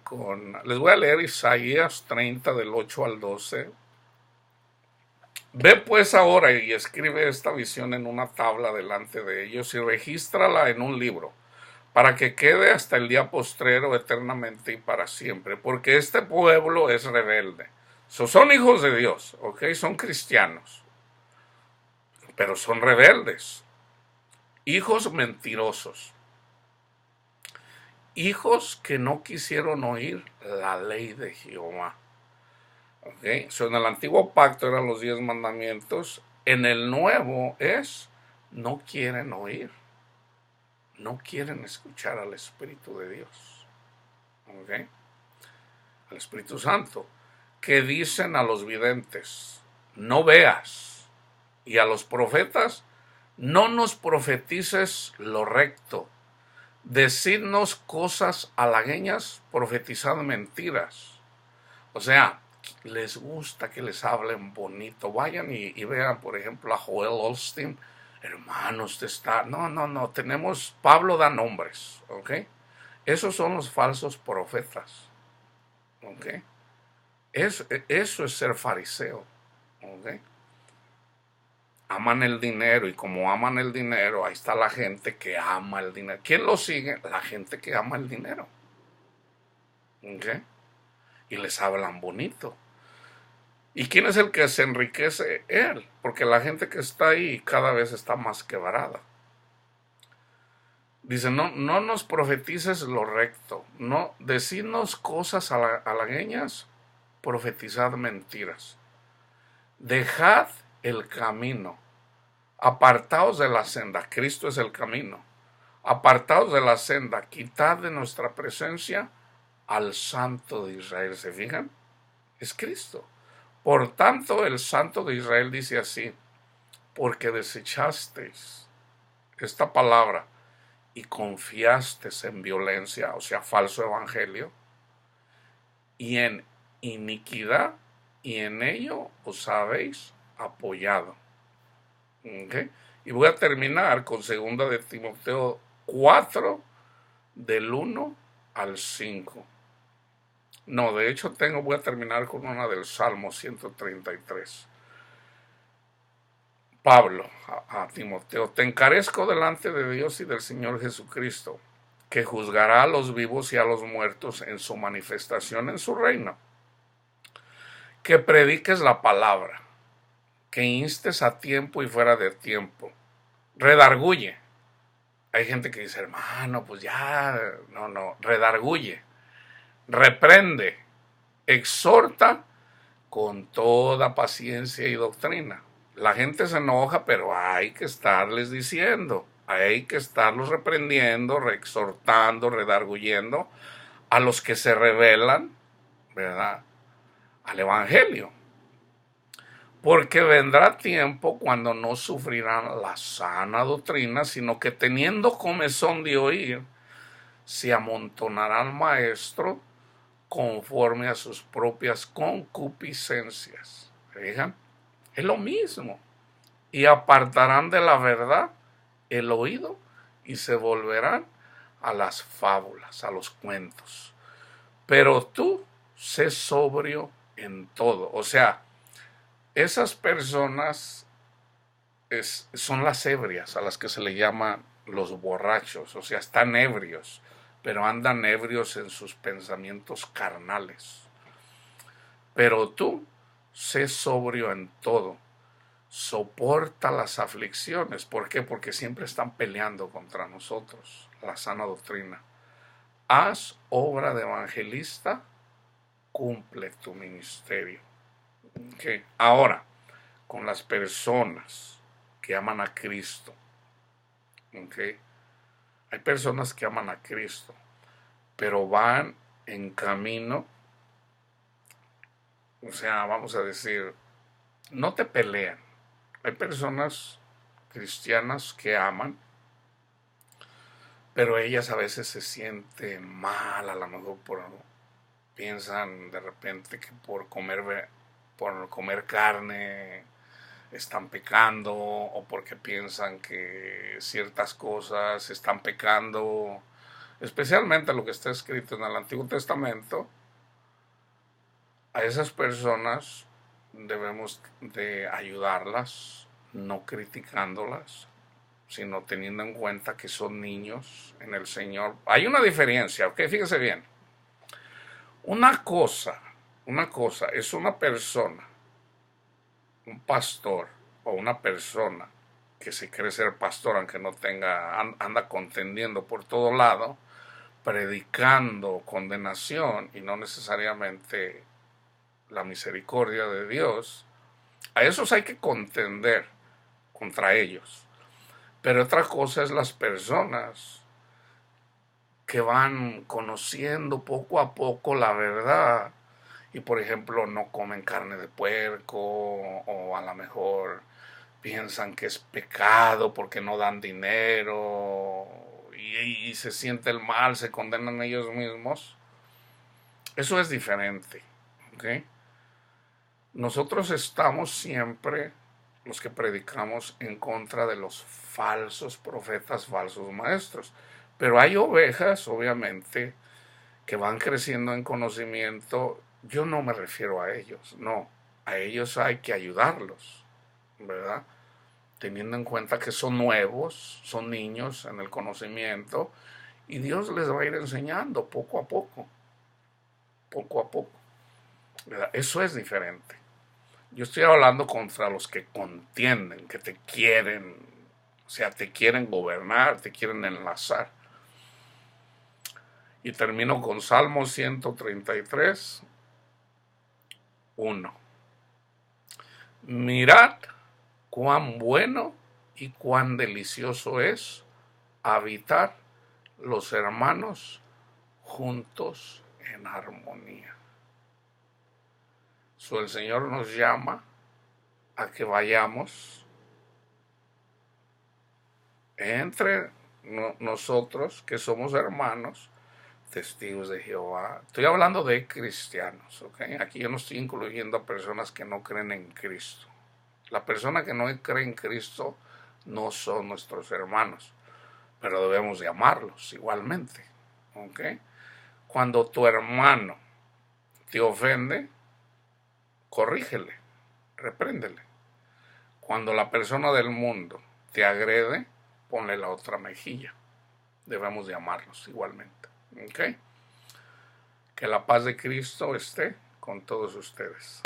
les voy a leer Isaías 30 del 8 al 12. Ve pues ahora y escribe esta visión en una tabla delante de ellos y regístrala en un libro, para que quede hasta el día postrero eternamente y para siempre, porque este pueblo es rebelde. Son hijos de Dios, ¿ok? Son cristianos, pero son rebeldes, hijos mentirosos, hijos que no quisieron oír la ley de Jehová. ¿Okay? En el antiguo pacto eran los 10 mandamientos, en el nuevo no quieren oír, no quieren escuchar al Espíritu de Dios, ¿okay? Al Espíritu Santo, que dicen a los videntes, no veas, y a los profetas, no nos profetices lo recto, decidnos cosas halagüeñas, profetizad mentiras. O sea, les gusta que les hablen bonito. Vayan y vean, por ejemplo, a Joel Osteen. Hermano, usted está... No, tenemos... Pablo da nombres, ¿ok? Esos son los falsos profetas, ¿ok? Eso es ser fariseo, ¿ok? Aman el dinero, y como aman el dinero, ahí está la gente que ama el dinero. ¿Quién lo sigue? La gente que ama el dinero, ¿ok? Y les hablan bonito. ¿Y quién es el que se enriquece? Él, porque la gente que está ahí cada vez está más quebrada. Dice, no nos profetices lo recto, no, decidnos cosas halagüeñas, profetizad mentiras. Dejad el camino, apartaos de la senda, Cristo es el camino, apartaos de la senda, quitad de nuestra presencia al Santo de Israel. ¿Se fijan? Es Cristo. Por tanto, el Santo de Israel dice así, porque desechasteis esta palabra y confiasteis en violencia, o sea, falso evangelio, y en iniquidad, y en ello os habéis apoyado. ¿Okay? Y voy a terminar con 2 de Timoteo 4, del 1 al 5. No, de hecho voy a terminar con una del Salmo 133. Pablo a Timoteo, te encarezco delante de Dios y del Señor Jesucristo, que juzgará a los vivos y a los muertos en su manifestación en su reino, que prediques la palabra, que instes a tiempo y fuera de tiempo, redarguye. Hay gente que dice, hermano, pues ya, no, redarguye, reprende, exhorta con toda paciencia y doctrina. La gente se enoja, pero hay que estarles diciendo, hay que estarlos reprendiendo, exhortando, redarguyendo a los que se rebelan, ¿verdad?, al evangelio. Porque vendrá tiempo cuando no sufrirán la sana doctrina, sino que teniendo comezón de oír, se amontonará al maestro conforme a sus propias concupiscencias. ¿Fijan? Es lo mismo. y apartarán de la verdad el oído y se volverán a las fábulas, a los cuentos. Pero tú sé sobrio en todo. O sea, esas personas son las ebrias a las que se le llama los borrachos. O sea, están ebrios, pero andan ebrios en sus pensamientos carnales. Pero tú sé sobrio en todo. Soporta las aflicciones. ¿Por qué? Porque siempre están peleando contra nosotros. La sana doctrina. Haz obra de evangelista, cumple tu ministerio. ¿Okay? Ahora, con las personas que aman a Cristo, ¿okay? Hay personas que aman a Cristo, pero van en camino, o sea, vamos a decir, no te pelean. Hay personas cristianas que aman, pero ellas a veces se sienten mal, a lo mejor piensan de repente que por comer carne están pecando, o porque piensan que ciertas cosas están pecando, especialmente lo que está escrito en el Antiguo Testamento. A esas personas debemos de ayudarlas, no criticándolas, sino teniendo en cuenta que son niños en el Señor. Hay una diferencia, ¿ok? Fíjese bien. Una cosa es una persona, un pastor o una persona que se cree ser pastor, aunque no anda contendiendo por todo lado, predicando condenación y no necesariamente la misericordia de Dios. A esos hay que contender contra ellos. Pero otra cosa es las personas que van conociendo poco a poco la verdad y, por ejemplo, no comen carne de puerco, o a lo mejor piensan que es pecado porque no dan dinero y se siente el mal, se condenan ellos mismos. Eso es diferente, ¿ok? Nosotros estamos siempre, los que predicamos, en contra de los falsos profetas, falsos maestros. Pero hay ovejas, obviamente, que van creciendo en conocimiento. Yo no me refiero a ellos, no. A ellos hay que ayudarlos, ¿verdad? Teniendo en cuenta que son nuevos, son niños en el conocimiento, y Dios les va a ir enseñando poco a poco, ¿verdad? Eso es diferente. Yo estoy hablando contra los que contienden, que te quieren, o sea, te quieren gobernar, te quieren enlazar. Y termino con Salmo 133, 1. Mirad cuán bueno y cuán delicioso es habitar los hermanos juntos en armonía. El Señor nos llama a que vayamos entre nosotros, que somos hermanos, testigos de Jehová. Estoy hablando de cristianos, ¿ok? Aquí yo no estoy incluyendo a personas que no creen en Cristo. La persona que no cree en Cristo no son nuestros hermanos, pero debemos de amarlos igualmente, ¿ok? Cuando tu hermano te ofende, corrígele, repréndele. Cuando la persona del mundo te agrede, ponle la otra mejilla. Debemos de amarlos igualmente, ¿ok? Que la paz de Cristo esté con todos ustedes.